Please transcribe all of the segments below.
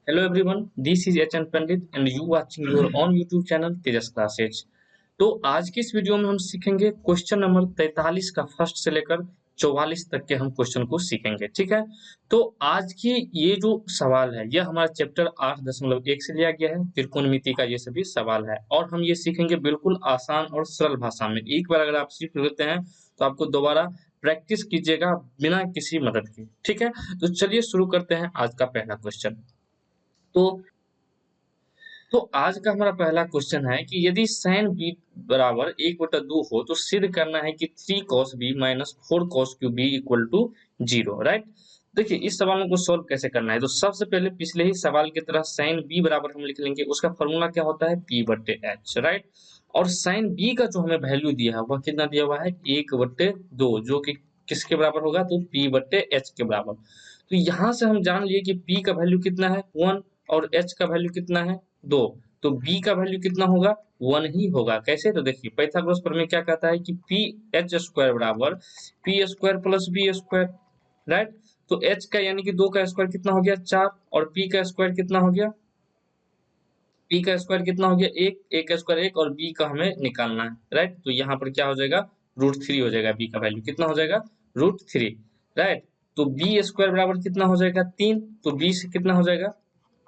Hello everyone, this is HN Pandit and you watching your own YouTube channel Tejas classes. तो आज की इस video में हम सीखेंगे क्वेश्चन नंबर 43 का फर्स्ट से लेकर 44 तक के हम क्वेश्चन को सीखेंगे। ठीक है, तो आज की ये जो सवाल है यह हमारा चैप्टर 8.1 से लिया गया है, त्रिकोणमिति का ये सभी सवाल है और हम ये सीखेंगे बिल्कुल आसान और सरल भाषा में। एक बार अगर आप सीख लेते हैं तो आपको दोबारा प्रैक्टिस कीजिएगा बिना किसी मदद के। ठीक है, तो चलिए शुरू करते हैं आज का पहला क्वेश्चन। तो आज का हमारा पहला क्वेश्चन है कि यदि sin b बराबर 1/2 हो तो सिद्ध करना है कि 3 cos b minus 4 cos b equal to 0। Right, देखिए इस सवाल को सोल्व कैसे करना है। तो सबसे पहले पिछले ही सवाल की तरह sin b बराबर हम लिख लेंगे, उसका फॉर्मूला क्या होता है p/h। राइट, और sin b का जो हमें वैल्यू दिया है वह कितना दिया हुआ है 1/2, जो कि किसके बराबर होगा तो p/h के बराबर। तो यहाँ से हम जान लिए कि p का वैल्यू कितना है 1 और h का वैल्यू कितना है 2, तो b का वैल्यू कितना होगा 1 ही होगा। कैसे, तो देखिए पाइथागोरस प्रमेय क्या कहता है कि ph² बराबर p² प्लस b²। राइट, तो h का यानी कि 2 का स्क्वायर कितना हो गया 4 और p का स्क्वायर कितना हो गया, p का स्क्वायर कितना हो गया 1, a का स्क्वायर 1 और b का हमें निकालना है। राइट, तो यहाँ पर क्या हो जाएगा √3 हो जाएगा, b का वैल्यू कितना हो जाएगा √3। राइट, तो b² बराबर कितना हो जाएगा 3, तो b से कितना हो जाएगा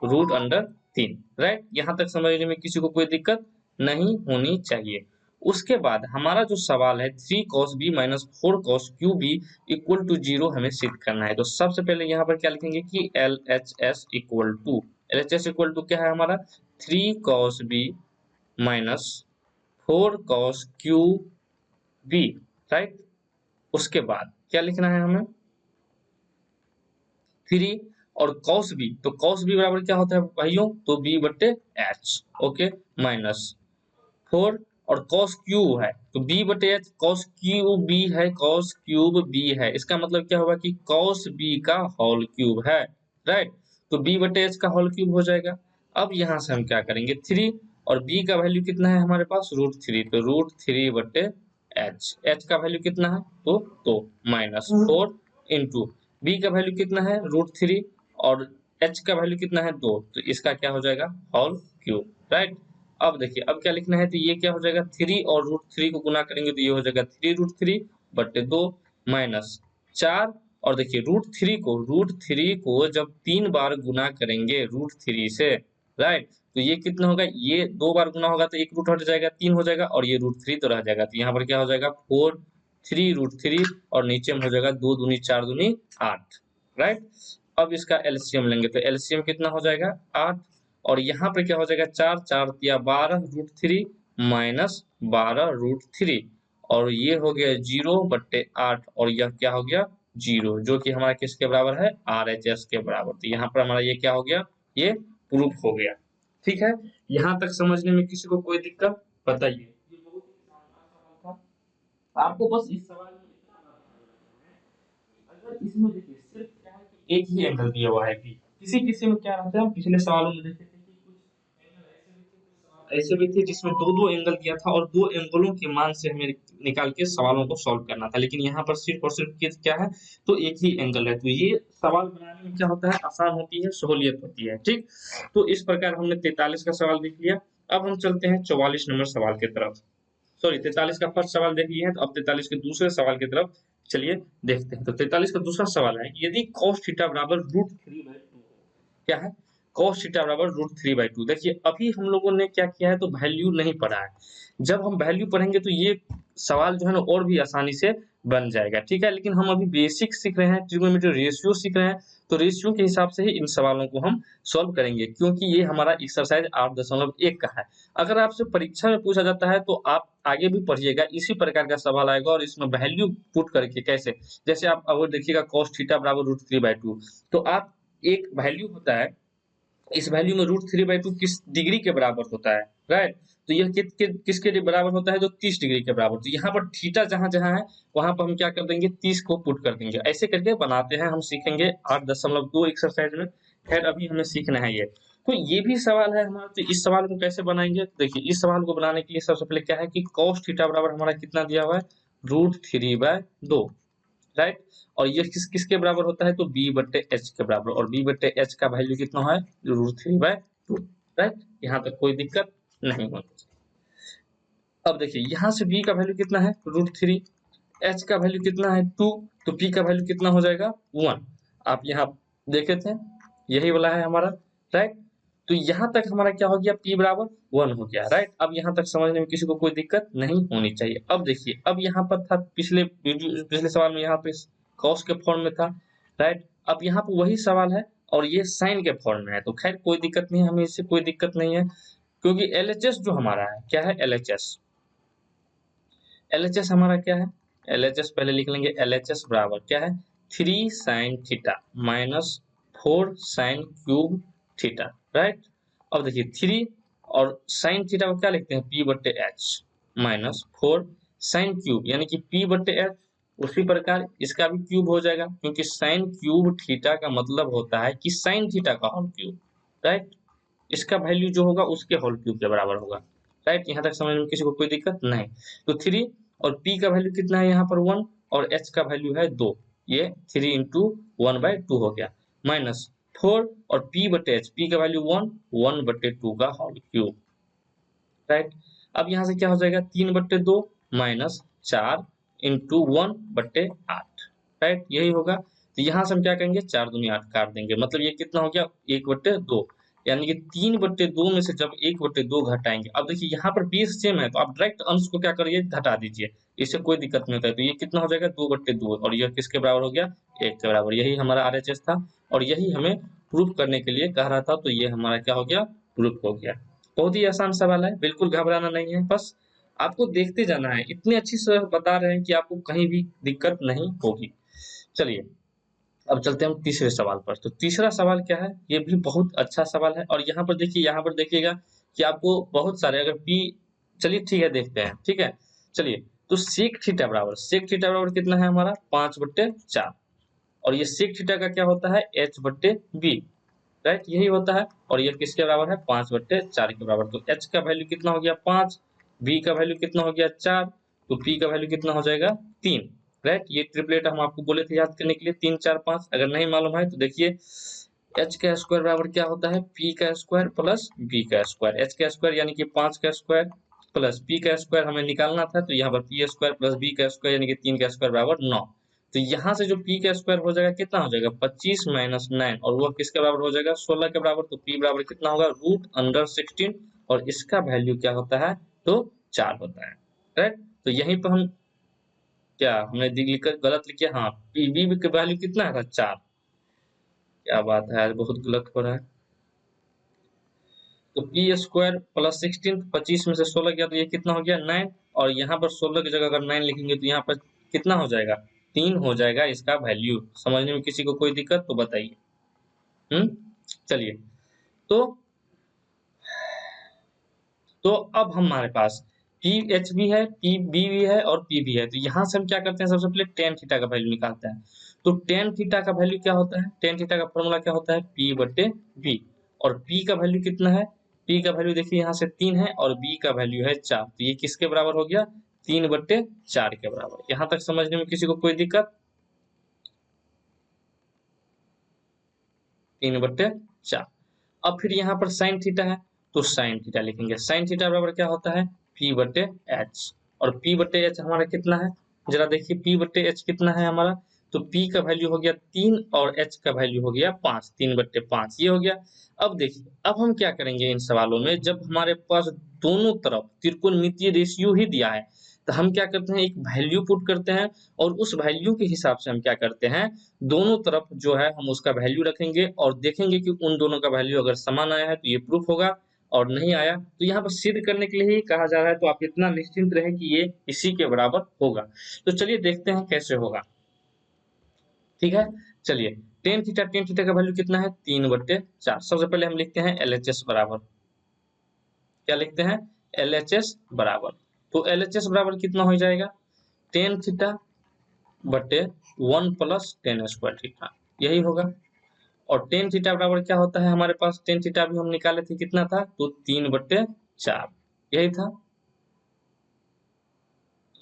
√3। राइट, यहाँ तक समझने में किसी को कोई दिक्कत नहीं होनी चाहिए। उसके बाद हमारा जो सवाल है 3 cos b minus 4 cos b equal to 0 हमें सिद्ध करना है। तो सबसे पहले यहाँ पर क्या लिखेंगे कि LHS इक्वल टू क्या है हमारा 3 cos b minus 4 cos b। Right, उसके बाद क्या लिखना है हमें 3 और cos b, तो cos b बराबर क्या होता है भाइयों तो b/h। ओके, माइनस 4 और cos क्यूब है तो b/h cos क्यूब b है, cos क्यूब b है, इसका मतलब क्या होगा कि cos b का होल क्यूब है। राइट, तो b/h का होल क्यूब हो जाएगा। अब यहाँ से हम क्या करेंगे 3 और b का वैल्यू कितना है हमारे पास √3, तो √3/h, h का वैल्यू कितना है तो माइनस 4 इंटू b का वैल्यू कितना है √3 और h का वैल्यू कितना है 2, तो इसका क्या हो जाएगा होल क्यूब। राइट, अब देखिए अब क्या लिखना है तो ये क्या हो जाएगा 3 और √3 को गुना करेंगे तो ये हो जाएगा 3√3/2 माइनस 4 और देखिए √3 को जब 3 बार गुना करेंगे √3 से, राइट, तो ये कितना होगा, ये 2 बार गुना होगा तो एक रूट हट जाएगा 3 हो जाएगा और ये √3 तो रह जाएगा। तो यहाँ पर क्या हो जाएगा 4 3√3 और नीचे में हो जाएगा 2 दूनी 4 दूनी 8। राइट, अब इसका एलसीएम लेंगे तो एलसीएम कितना हो जाएगा 8 और यहाँ पर क्या हो जाएगा 4 4 या 12√3 माइनस 12√3 और ये हो गया 0/8 और यह क्या हो गया 0, जो कि हमारा किसके बराबर है RHS के बराबर। तो यहाँ पर हमारा ये क्या हो गया, ये प्रूफ हो गया। ठीक है, यहाँ तक समझने में किसी को कोई दिक्कत बताइए। ये बहुत ही आसान सवाल था, आपको बस इस सवाल में इतना बताना है कि अगर इसमें देखिए सिर्फ क्या है कि एक ही एंगल दिया हुआ है कि किसी किसी में क्या रहता है, हम पिछले सवालों में देखते थे कि कुछ एंगल ऐसे भी थे, कुछ सवाल ऐसे भी थे जिसमें दो दो एंगल दिया था और दो एंगलों के मान से हमें निकाल के सवालों को सॉल्व करना था, लेकिन यहाँ पर सिर्फ और सिर्फ क्या है तो एक ही एंगल है। तो ये सवाल बनाने में क्या होता है आसान होती है, सहूलियत होती है। ठीक, तो इस प्रकार हमने 43 का सवाल देख लिया। अब हम चलते हैं 44 नंबर सवाल की तरफ। सॉरी 43 का फर्स्ट सवाल देख लिया है, तो अब 43 के दूसरे सवाल की तरफ चलिए देखते हैं। तो 43 का दूसरा सवाल है यदि cos थीटा बराबर √3/2 क्या है cos थीटा बराबर √3/2। देखिए अभी हम लोगों ने क्या किया है तो वैल्यू नहीं पढ़ा है, जब हम वैल्यू पढ़ेंगे तो ये सवाल जो है ना और भी आसानी से बन जाएगा। ठीक है, लेकिन हम अभी बेसिक सीख रहे हैं, ट्रिग्नोमेट्री रेशियो सीख रहे हैं, तो रेशियो के हिसाब से ही इन सवालों को हम सॉल्व करेंगे क्योंकि ये हमारा एक्सरसाइज 8.1 का है। अगर आपसे परीक्षा में पूछा जाता है तो आप आगे भी पढ़िएगा, इसी प्रकार का सवाल आएगा और इसमें वैल्यू पुट करके कैसे, जैसे आप अगर देखिएगा cos थीटा बराबर √3/2, तो आप एक वैल्यू होता है, इस वैल्यू में √3/2 किस डिग्री के बराबर होता है। राइट, तो यह किसके बराबर होता है तो 30 डिग्री के बराबर। तो यहाँ पर थीटा जहां जहां है वहां पर हम क्या कर देंगे 30 को पुट कर देंगे। ऐसे करके बनाते हैं, हम सीखेंगे 8.2 एक्सरसाइज में। खैर अभी हमें सीखना है ये, तो ये भी सवाल है हमारा। तो इस सवाल को कैसे बनाएंगे, देखिए इस सवाल को बनाने के लिए सबसे पहले क्या है कि cos थीटा बराबर हमारा कितना दिया हुआ है √3/2। राइट। और ये किसके बराबर होता है, तो b बट्टे h के बराबर, और b बट्टे h का वैल्यू कितना है, √3/2, राइट। यहाँ तक कोई दिक्कत नहीं होनी चाहिए। अब देखिए यहाँ से b का वैल्यू कितना है, √3, h का वैल्यू कितना है 2, तो p का वैल्यू कितना हो जाएगा 1। आप यहाँ देखे थे, यही वाला है हमारा, राइट। तो यहाँ तक हमारा क्या हो गया, p बराबर 1 हो गया, राइट। अब यहाँ तक समझने में किसी को कोई दिक्कत नहीं होनी चाहिए। अब देखिए, अब यहाँ पर था पिछले सवाल में यहाँ पे cos के फॉर्म में था, राइट। अब यहाँ पे वही सवाल है और ये साइन के फॉर्म में है, तो खैर कोई दिक्कत नहीं है, हमें इससे कोई दिक्कत नहीं है, क्योंकि LHS जो हमारा है, क्या है LHS हमारा क्या है, LHS पहले लिख लेंगे, LHS बराबर क्या है, 3 sin theta minus 4 sin cube theta, right. अब देखिए 3 और sin थीटा को क्या लिखते हैं, p बट्टे h माइनस 4 sin क्यूब यानी कि p बट्टे h, उसी प्रकार इसका भी क्यूब हो जाएगा, क्योंकि sin क्यूब थीटा का मतलब होता है कि sin थीटा का होल क्यूब, राइट। इसका वैल्यू जो होगा उसके होल क्यूब के बराबर होगा, राइट। यहाँ तक समझ में किसी को कोई दिक्कत नहीं। तो 3 और p का वैल्यू कितना है यहाँ पर 1 और h का वैल्यू है 2, ये 3 इंटू 1/2 हो गया, माइनस 4 और p बटे h, p का वैल्यू 1/2 का होल क्यूब, राइट। अब यहाँ से क्या हो जाएगा 3/2 माइनस 4 इंटू 1/8, राइट, यही होगा। तो यहाँ से हम क्या करेंगे, 4 दूनी 8 काट देंगे, मतलब ये कितना हो गया 1/2, यानी कि 3/2 में से जब 1/2 घटाएंगे, अब देखिए यहाँ पर बेस सेम है तो आप डायरेक्ट अंश को क्या करिए, घटा दीजिए, इससे कोई दिक्कत नहीं होता है। तो ये कितना हो जाएगा 2/2 और यह किसके बराबर हो गया, 1 के बराबर। यही हमारा RHS था और यही हमें प्रूफ करने के लिए कह रहा था, तो ये हमारा क्या हो गया, प्रूफ हो गया। बहुत ही आसान सवाल है, बिल्कुल घबराना नहीं है, बस आपको देखते जाना है, इतनी अच्छी से बता रहे हैं कि आपको कहीं भी दिक्कत नहीं होगी। चलिए अब चलते हैं हम तीसरे सवाल पर। तो तीसरा सवाल क्या है, ये भी बहुत अच्छा सवाल है और यहाँ पर देखिए, यहाँ पर देखिएगा कि आपको बहुत सारे अगर p, चलिए ठीक है देखते हैं, ठीक है। चलिए तो सेक थीटा बराबर कितना है हमारा 5/4, और ये सेक थीटा का क्या होता है h/b, राइट, यही होता है। और ये किसके बराबर है 5/4 के बराबर। तो h का वैल्यू कितना हो गया 5, b का वैल्यू कितना हो गया 4, तो p का वैल्यू कितना हो जाएगा 3, राइट। ये ट्रिपलेट हम आपको बोले थे याद करने के लिए 3 4 5, अगर नहीं मालूम है तो देखिए h का स्क्वायर बराबर क्या होता है p का स्क्वायर प्लस b का स्क्वायर, h का स्क्वायर यानी कि 5 का स्क्वायर प्लस p का स्क्वायर हमें निकालना था, तो यहाँ पर p स्क्वायर प्लस b का स्क्वायर यानी कि 3 का स्क्वायर बराबर 9। तो यहाँ से जो p का स्क्वायर हो जाएगा कितना हो जाएगा 25 माइनस 9, और वह किसके बराबर हो जाएगा 16 के बराबर। तो p बराबर कितना होगा √16, और इसका वैल्यू क्या होता है तो 4 होता है, राइट। तो यहीं पर हम क्या हमने गलत लिखे, हाँ b का वैल्यू कितना है 4, क्या बात है आज बहुत गलत हो रहा है। तो p स्क्वायर प्लस 16, 25 में से 16 गया तो ये कितना हो गया 9, और यहाँ पर 16 की जगह अगर 9 लिखेंगे तो यहाँ पर कितना हो जाएगा 3 हो जाएगा इसका वैल्यू। समझने में किसी को कोई दिक्कत तो बताइए। चलिए तो अब हमारे पास PH भी है, PB भी है और P भी है। तो यहाँ से हम क्या करते हैं, सबसे पहले टेन थीटा का वैल्यू निकालते हैं। तो टेन थीटा का वैल्यू क्या होता है, टेन थीटा का फॉर्मूला क्या होता है P/B, और P का वैल्यू कितना है, P का वैल्यू देखिए यहाँ से 3 है और B का वैल्यू है 4, तो ये किसके बराबर हो गया 3/4 के बराबर। यहाँ तक समझने में किसी को कोई दिक्कत, 3/4। अब फिर यहाँ पर साइन थीटा है, तो साइन थीटा लिखेंगे, साइन थीटा बराबर क्या होता है p/h, और p/h हमारा कितना है, जरा देखिए p/h कितना है हमारा, तो p का वैल्यू हो गया 3 और h का वैल्यू हो गया 5, 3/5 ये हो गया। अब देखिए, अब हम क्या करेंगे इन सवालों में, जब हमारे पास दोनों तरफ त्रिकोणमितीय रेशियो ही दिया है तो हम क्या करते हैं, एक वैल्यू पुट करते हैं और उस वैल्यू के हिसाब से हम क्या करते हैं, दोनों तरफ जो है हम उसका वैल्यू रखेंगे और देखेंगे कि उन दोनों का वैल्यू अगर समान आया है तो ये प्रूफ होगा, और नहीं आया तो यहाँ पर सिद्ध करने के लिए ही कहा जा रहा है। तो आप इतना निश्चिंत रहे कि ये इसी के बराबर होगा। तो चलिए देखते हैं कैसे होगा, ठीक है। चलिए टेन थीटा का वैल्यू कितना है 3/4। सबसे पहले हम लिखते हैं LHS बराबर, क्या लिखते हैं LHS बराबर, तो LHS बराबर कितना हो जाएगा टेन थीटा बटे 1 प्लस टेन स्क्वायर थीटा, यही होगा। और टेन थीटा बराबर क्या होता है हमारे पास, टेन थीटा भी हम निकाले थे कितना था, तो 3/4, यही था,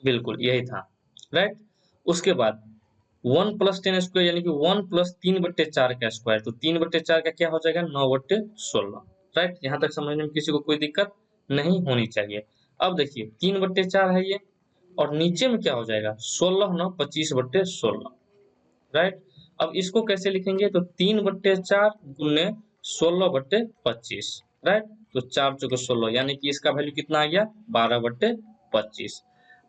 बिल्कुल यही था, राइट। उसके बाद 1 प्लस 10 स्क्वायर यानी कि 1 प्लस 3/4 का स्क्वायर, तो 3/4 का क्या हो जाएगा 9/16। राइट, यहाँ तक समझने में किसी को कोई दिक्कत नहीं होनी चाहिए। अब देखिए 3/4 है ये, और नीचे में क्या हो जाएगा 16 9 25/16। राइट, अब इसको कैसे लिखेंगे, तो 3/4 गुने 16/25। राइट, तो 4 चौके 16 यानी कि इसका वैल्यू कितना आ गया 12/25।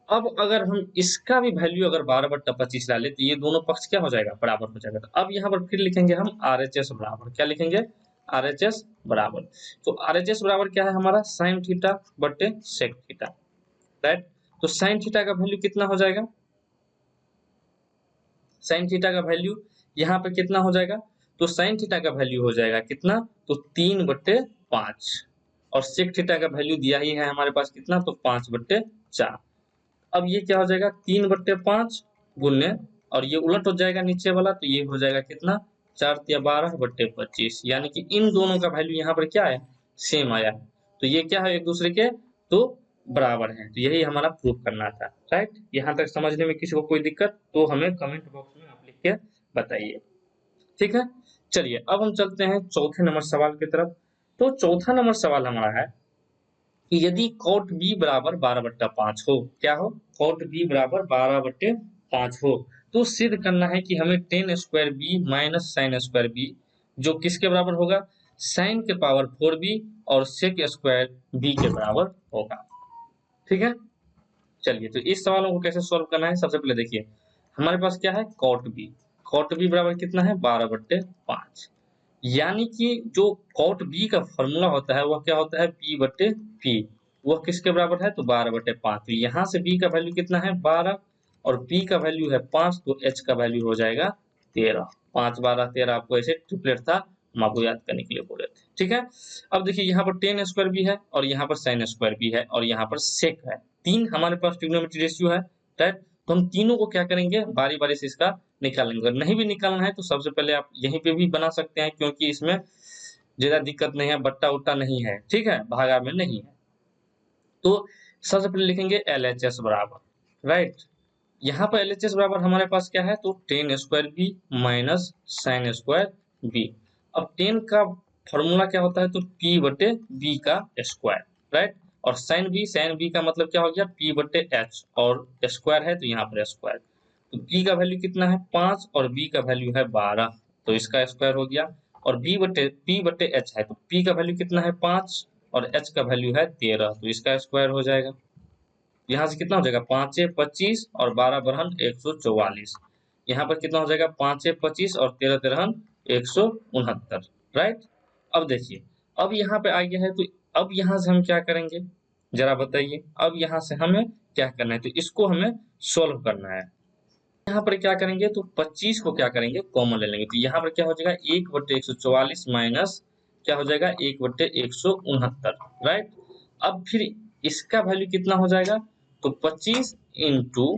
अब अगर हम इसका भी वैल्यू अगर 12/25 डालें तो ये दोनों पक्ष क्या हो जाएगा बराबर हो जाएगा। तो अब यहाँ पर फिर लिखेंगे हम RHS बराबर, क्या लिखेंगे RHS बराबर। तो RHS बराबर क्या है हमारा साइन थीटा बटे सेक थीटा। राइट, तो साइन थीटा का वैल्यू कितना हो जाएगा, साइन थीटा का वैल्यू यहाँ पे कितना हो जाएगा, तो साइन थीटा का वैल्यू हो जाएगा कितना, तो 3/5, और सेक थीटा का वैल्यू दिया ही है हमारे पास कितना, तो 5/4। अब ये क्या हो जाएगा 3/5 गुने, और ये उलट हो जाएगा नीचे वाला, तो ये हो जाएगा कितना 4 या 12/25, यानी कि इन दोनों का वैल्यू यहाँ पर क्या है सेम आया। तो ये क्या है एक दूसरे के तो बराबर है, तो यही हमारा प्रूफ करना था। राइट, यहाँ तक समझने में किसी को कोई दिक्कत तो हमें कमेंट बॉक्स में आप लिख के बताइए। ठीक है, चलिए अब हम चलते हैं चौथे नंबर सवाल की तरफ। तो चौथा नंबर सवाल हमारा है कि यदि cot b बराबर 12/5 हो, क्या हो cot b बराबर 12/5 हो, तो सिद्ध करना है कि हमें tan square b minus sine square b जो किसके बराबर होगा साइन के पावर 4b और सेक स्क्वायर b के बराबर होगा। ठीक है, चलिए तो इस सवालों को कैसे सॉल्व करना है, सबसे पहले देखिए हमारे पास क्या है cot b बराबर कितना है 12/5, यानी कि जो cot b का फॉर्मूला होता है वह क्या होता है p/p, वह किसके बराबर है तो 12/5। तो यहाँ से b का वैल्यू कितना है 12 और p का वैल्यू है 5, तो h का वैल्यू हो जाएगा 13। 5 12 13 आपको ऐसे ट्रिपलेट था, हम आपको याद करने के लिए बोले थे। ठीक है, अब देखिए यहाँ पर tan स्क्वायर भी है और यहाँ पर साइन स्क्वायर भी है और यहाँ पर सेक है, तीन हमारे पास ट्रिग्नोमेट्री रेशियो है। राइट, तो हम तीनों को क्या करेंगे बारी बारी से इसका निकालेंगे, अगर नहीं भी निकालना है तो सबसे पहले आप यहीं पे भी बना सकते हैं क्योंकि इसमें ज्यादा दिक्कत नहीं है, बट्टा उट्टा नहीं है। ठीक है, भागा में नहीं है। तो सबसे पहले लिखेंगे LHS बराबर। राइट, यहाँ पर LHS बराबर हमारे पास क्या है तो tan square B minus sine square B. अब tan का फॉर्मूला क्या होता है तो p/b का स्क्वायर। राइट, और साइन बी का मतलब क्या हो गया p/h, और स्क्वायर है तो यहाँ पर स्क्वायर। तो p का वैल्यू कितना है 5 और b का वैल्यू है 12, तो इसका स्क्वायर हो गया। और p/h है तो p का वैल्यू कितना है 5 और h का वैल्यू है 13, तो इसका स्क्वायर हो जाएगा। यहाँ से कितना हो जाएगा 5 25 और 12 बरहन 144, यहाँ पर कितना हो जाएगा 5 25 और 13 13 169। राइट, अब देखिए अब यहाँ पे आ गया है, तो अब यहाँ से हम क्या करेंगे जरा बताइए, अब यहाँ से हमें क्या करना है, तो इसको हमें सोल्व करना है। यहाँ पर क्या करेंगे तो 25 को क्या करेंगे कॉमन ले लेंगे, तो यहाँ पर क्या हो जाएगा 1/144 माइनस क्या हो जाएगा 1/169। राइट, अब फिर इसका वैल्यू कितना हो जाएगा तो 25 इंटू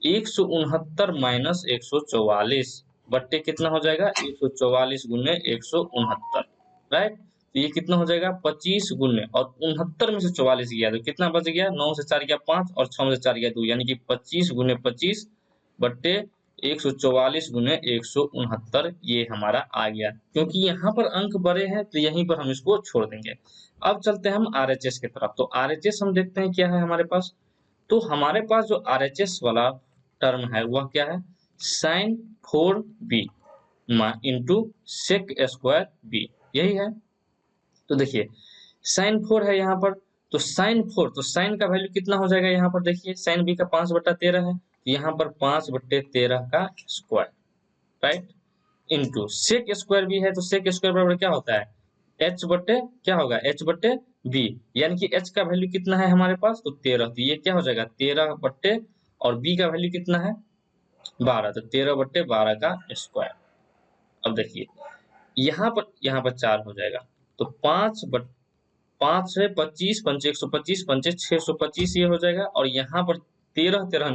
169 माइनस 144 बट्टे कितना हो जाएगा 144 गुने 169। राइट, तो ये कितना हो जाएगा 25 गुने और 69 में से 44 गया तो कितना बच गया 9 से 4 गया 5 और 6 में से 4 गया 2, यानी कि 25 गुने 25 बट्टे 144 गुने 169 ये हमारा आ गया। क्योंकि यहाँ पर अंक बड़े हैं तो यहीं पर हम इसको छोड़ देंगे। अब चलते हैं हम RHS की तरफ। तो RHS हम देखते हैं क्या है हमारे पास, तो हमारे पास जो RHS वाला टर्म है वह क्या है sine 4b into sec square b, यही है। तो देखिए साइन 4 है यहाँ पर, तो साइन 4 तो साइन का वैल्यू कितना हो जाएगा यहाँ पर देखिए साइन b का 5/13 है, यहाँ पर 5/13 का square. Right, into sec square भी है, तो सेक स्क्वायर बराबर क्या होता है h बट्टे क्या होगा h/b, यानी कि h का वैल्यू कितना है हमारे पास तो 13, तो ये क्या हो जाएगा 13 बट्टे और b का वैल्यू कितना है 12, तो 13/12 का स्क्वायर। अब देखिए यहाँ पर 4 हो जाएगा, तो 5 है 25 पंचे 125 पंचे 625 ये हो जाएगा, और यहाँ पर 13 13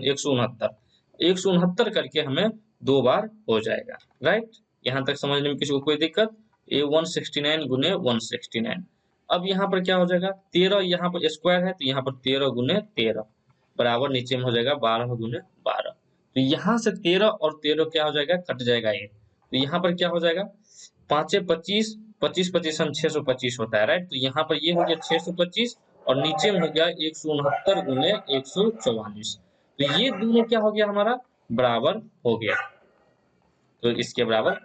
169 करके हमें 2 बार हो जाएगा। राइट, यहाँ तक समझने में किसी को कोई दिक्कत, ये 169 गुने 169। अब यहाँ पर क्या हो जाएगा 13, यहाँ पर स्क्वायर है तो यहाँ पर 13 गुने 13 बराबर नीचे में हो जाएगा 12 गुने 12, तो यहाँ से 13 और 13 क्या हो जाएगा, कट जाएगा ये। तो यहाँ पर क्या हो जाएगा, 5 25, 25 25 625 होता है, राइट। तो यहाँ पर ये हो गया 625 और नीचे में हो गया 169 गुने 144। तो ये दोनों क्या हो गया हमारा, बराबर हो गया। तो इसके बराबर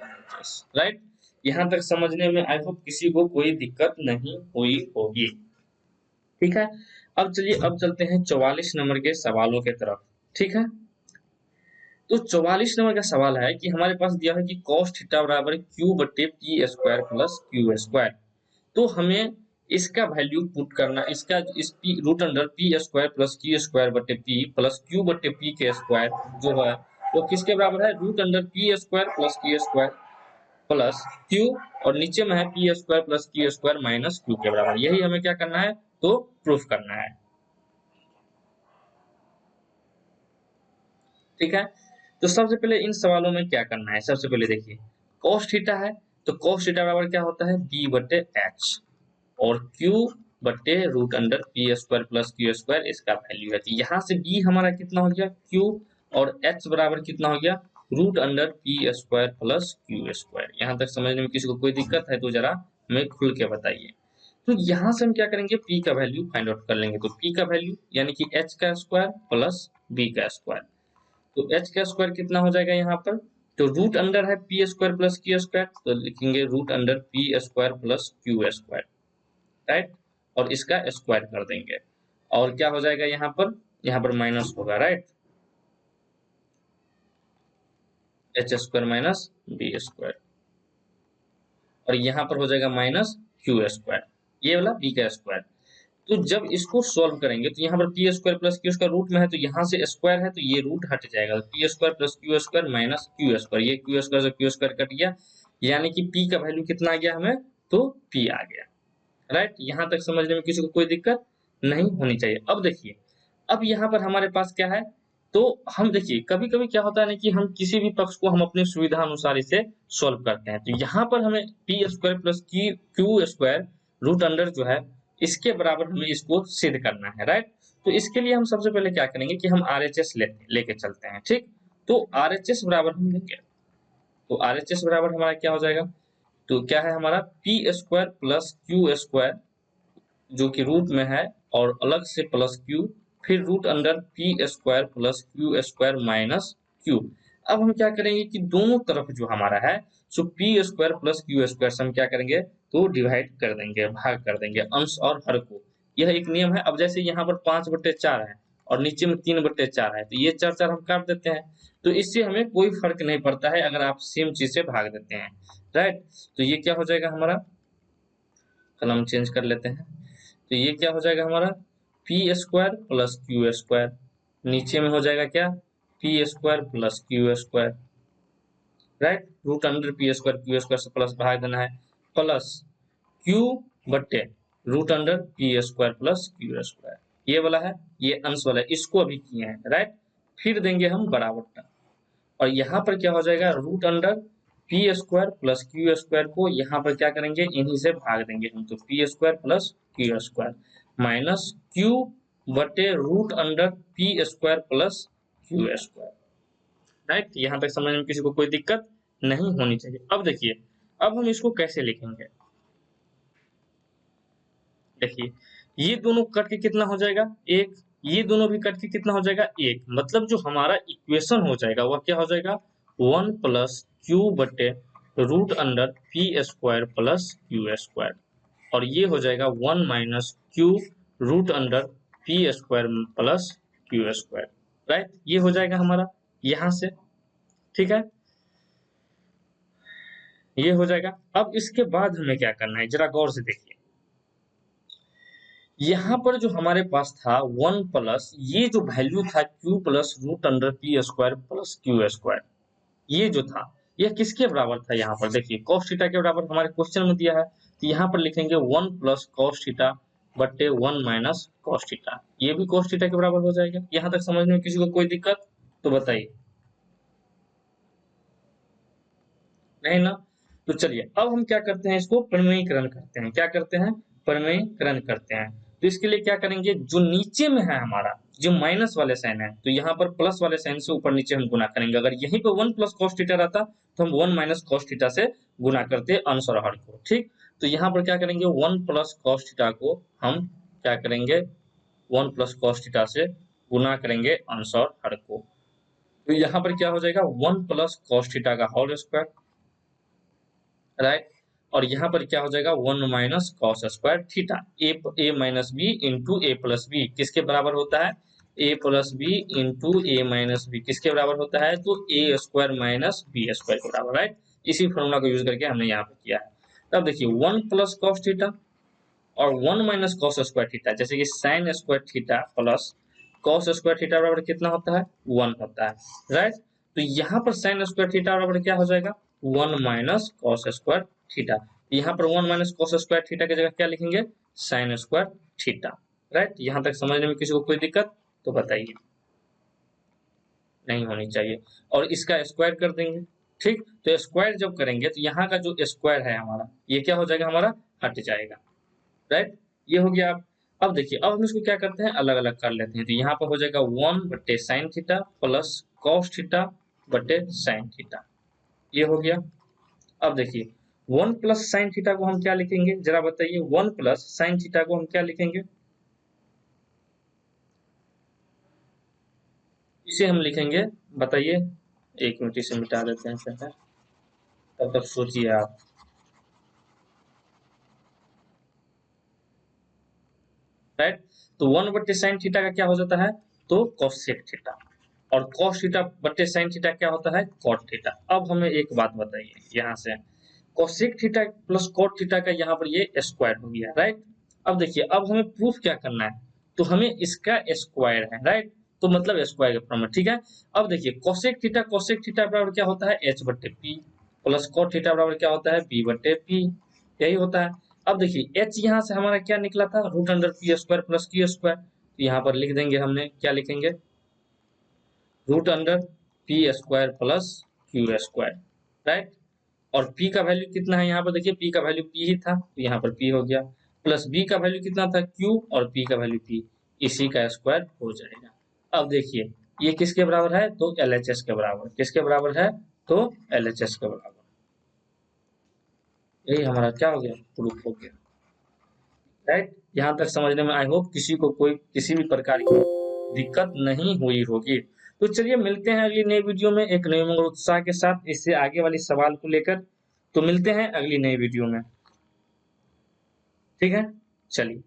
राइट। यहाँ तक समझने में आई होप किसी को कोई दिक्कत नहीं हुई होगी, ठीक है। अब चलिए, अब चलते हैं 44 नंबर के सवालों के तरफ, ठीक है। तो 44 नंबर का सवाल है कि हमारे पास दिया है कि cos थीटा बराबर q बटे P square plus Q square. तो हमें इसका वैल्यू पुट करना, इसका इस P root under P square plus Q square बटे पी प्लस क्यू बटे पी के स्क्वायर जो है वो किसके बराबर है, root under P square plus Q square plus Q, और नीचे में है P square plus Q square minus Q के बराबर। यही हमें क्या करना है, तो प्रूफ करना है, ठीक है। तो सबसे पहले इन सवालों में क्या करना है, सबसे पहले देखिए cos थीटा है, तो cos थीटा बराबर क्या होता है, b बटे एच, और q बटे root under P square plus Q square इसका वैल्यू है। तो यहाँ से b हमारा कितना हो गया q, और h बराबर कितना हो गया, root under P square plus Q square. यहाँ तक समझने में किसी को कोई दिक्कत है तो जरा हमें खुल के बताइए। तो यहाँ से हम क्या करेंगे, p का वैल्यू फाइंड आउट कर लेंगे। तो p का वैल्यू यानी कि h का स्क्वायर प्लस b का स्क्वायर, तो h का स्क्वायर कितना हो जाएगा यहाँ पर, तो रूट अंडर है P square plus Q square, तो लिखेंगे root under P square plus Q square, right, और इसका स्क्वायर कर देंगे, और क्या हो जाएगा यहाँ पर माइनस होगा, right, H square minus B square, और यहाँ पर हो जाएगा माइनस क्यू स्क्वायर, ये वाला बी का स्क्वायर। तो जब इसको सॉल्व करेंगे तो यहाँ पर P square plus Q square root में है, तो यहाँ से स्क्वायर है तो ये रूट हट जाएगा, तो P square plus Q square minus Q square, ये क्यू स्क्वायर से क्यू स्क्वायर कट गया, यानी कि पी का वैल्यू कितना आ गया हमें, तो पी आ गया, राइट। यहाँ तक समझने में किसी को कोई दिक्कत नहीं होनी चाहिए। अब देखिए, अब यहाँ पर हमारे पास क्या है, तो हम देखिए कभी कभी क्या होता है ना कि हम किसी भी पक्ष को हम अपनी सुविधा अनुसार इसे सॉल्व करते हैं। तो यहाँ पर हमें P square plus Q square root under जो है इसके बराबर हमें इसको सिद्ध करना है, राइट। तो इसके लिए हम सबसे पहले क्या करेंगे कि हम RHS लेके चलते हैं, ठीक। तो RHS बराबर हम लेंगे, तो RHS बराबर हमारा क्या हो जाएगा, तो क्या है हमारा P square plus Q square जो कि रूट में है, और अलग से प्लस क्यू, फिर root under P square plus Q square minus Q. अब हम क्या करेंगे कि दोनों तरफ जो हमारा है so P square plus Q square से हम क्या करेंगे, तो डिवाइड कर देंगे, भाग कर देंगे अंश और हर को। यह एक नियम है। अब जैसे यहाँ पर 5/4 है और नीचे में 3/4 है, तो ये 4 हम काट देते हैं, तो इससे हमें कोई फर्क नहीं पड़ता है अगर आप सेम चीज से भाग देते हैं, राइट। तो ये क्या हो जाएगा हमारा, कलम चेंज कर लेते हैं, तो ये क्या हो जाएगा हमारा P square plus Q square, नीचे में हो जाएगा क्या, P square plus Q square, right, root under P square Q square से प्लस भाग देना है, प्लस क्यू बटे root under P square plus Q square, ये वाला है, ये अंश वाला है, इसको अभी किए हैं, राइट। फिर देंगे हम बराबर, और यहाँ पर क्या हो जाएगा, root under P square plus Q square को यहाँ पर क्या करेंगे, इन्हीं से भाग देंगे हम, तो P square plus Q square minus Q बटे root under P square plus Q square, right. यहाँ तक समझने में किसी को कोई दिक्कत नहीं होनी चाहिए। अब देखिए, अब हम इसको कैसे लिखेंगे, देखिए ये दोनों कट के कितना हो जाएगा, एक, ये दोनों भी कट के कितना हो जाएगा, एक, मतलब जो हमारा इक्वेशन हो जाएगा वह क्या हो जाएगा, 1 प्लस क्यू बटे root under P square plus Q square, और ये हो जाएगा 1 minus Q root under P square plus Q square, right. ये हो जाएगा हमारा यहां से, ठीक है, ये हो जाएगा। अब इसके बाद हमें क्या करना है, जरा गौर से देखिए, यहाँ पर जो हमारे पास था 1 प्लस ये जो वैल्यू था q plus root under P square plus Q square, ये जो था यह किसके बराबर था, यहाँ पर देखिए cos थीटा के बराबर हमारे क्वेश्चन में दिया है, तो यहाँ पर लिखेंगे 1 प्लस cos थीटा बटे 1 माइनस cos थीटा, ये भी cos थीटा के बराबर हो जाएगा। यहाँ तक समझने में किसी को कोई दिक्कत तो बताइए, नहीं ना। तो चलिए अब हम क्या करते हैं, इसको परिमेयीकरण करते हैं, क्या करते हैं, परिमेयीकरण करते हैं। तो इसके लिए क्या करेंगे, जो नीचे में है हमारा जो माइनस वाले साइन है, तो यहाँ पर प्लस वाले साइन से ऊपर नीचे हम गुना करेंगे। अगर यहीं पे 1 प्लस cos थीटा रहता तो हम 1 माइनस cos थीटा से गुना करते अंश और हर को। ठीक, तो यहाँ पर क्या करेंगे, 1 प्लस cos थीटा को हम क्या करेंगे, 1 प्लस cos थीटा से गुना करेंगे अंश और हर को। तो यहाँ पर क्या हो जाएगा, 1 प्लस cos थीटा का होल स्क्वायर, राइट। और यहाँ पर क्या हो जाएगा, 1 माइनस cos स्क्वायर थीटा, ए माइनस बी इंटू ए प्लस बी किसके बराबर होता है, ए प्लस बी इंटू ए माइनस बी किसके बराबर होता है, तो ए स्क्वायर माइनस बी स्क्वायर के बराबर, राइट। इसी फॉर्मूला को यूज करके हमने यहाँ पे किया है। तब देखिए 1 प्लस cos थीटा और 1 माइनस cos स्क्वायर थीटा, जैसे कि sine square theta plus cos square theta बराबर कितना होता है, 1 होता है, राइट। तो यहाँ पर साइन स्क्वायर थीटा बराबर क्या हो जाएगा, 1 माइनस cos स्क्वायर थीटा। यहाँ पर 1 माइनस cos स्क्वायर थीटा की जगह क्या लिखेंगे, साइन स्क्वायर थीटा, राइट। यहाँ तक समझने में किसी को कोई दिक्कत तो बताइए, नहीं होनी चाहिए। और इसका स्क्वायर कर देंगे, ठीक। तो स्क्वायर जब करेंगे तो यहाँ का जो स्क्वायर है हमारा, ये क्या हो जाएगा, हमारा हट जाएगा, राइट। ये हो गया। अब देखिए, अब हम इसको क्या करते हैं, अलग अलग कर लेते हैं। तो यहाँ पर हो जाएगा 1 बटे sine theta plus cos theta बटे साइन थीटा, ये हो गया। अब देखिए 1 प्लस साइन थीटा को हम क्या लिखेंगे, जरा बताइए, 1 प्लस साइन थीटा को हम क्या लिखेंगे, इसे हम लिखेंगे, बताइए, एक मिनट इसे मिटा देते हैं पहले, तब तक सोचिए आप। राइट, तो 1 बटे साइन थीटा का क्या हो जाता है, तो कोसेक थीटा, और cos थीटा बटे साइन थीटा क्या होता है, cot थीटा। अब हमें एक बात बताइए, यहाँ से cosec theta plus cot theta का यहाँ पर ये स्क्वायर हो गया, राइट। अब देखिए, अब हमें प्रूफ क्या करना है, तो हमें इसका स्क्वायर है, राइट, तो मतलब स्क्वायर के फॉर्म में, ठीक है। अब देखिए कोसेक थीटा बराबर क्या होता है, h बटे p प्लस cot थीटा बराबर क्या होता है, b बटे p, यही होता है। अब देखिए h यहाँ से हमारा क्या निकला था, root under P square plus Q square, तो यहाँ पर लिख देंगे हमने, क्या लिखेंगे, root under P square plus Q square, right. और p का वैल्यू कितना है, यहाँ पर देखिए p का वैल्यू p ही था, तो यहाँ पर p हो गया, प्लस b का वैल्यू कितना था, q, और p का वैल्यू p, इसी का स्क्वायर हो जाएगा। अब देखिए ये किसके बराबर है, तो LHS के बराबर, किसके बराबर है, तो LHS के बराबर। यही हमारा क्या हो गया, प्रूफ हो गया, राइट। यहाँ तक समझने में आई होप किसी को कोई किसी भी प्रकार की दिक्कत नहीं हुई होगी। तो चलिए मिलते हैं अगली नई वीडियो में एक नए उमंग और उत्साह के साथ, इससे आगे वाली सवाल को लेकर। तो मिलते हैं अगली नई वीडियो में, ठीक है, चलिए।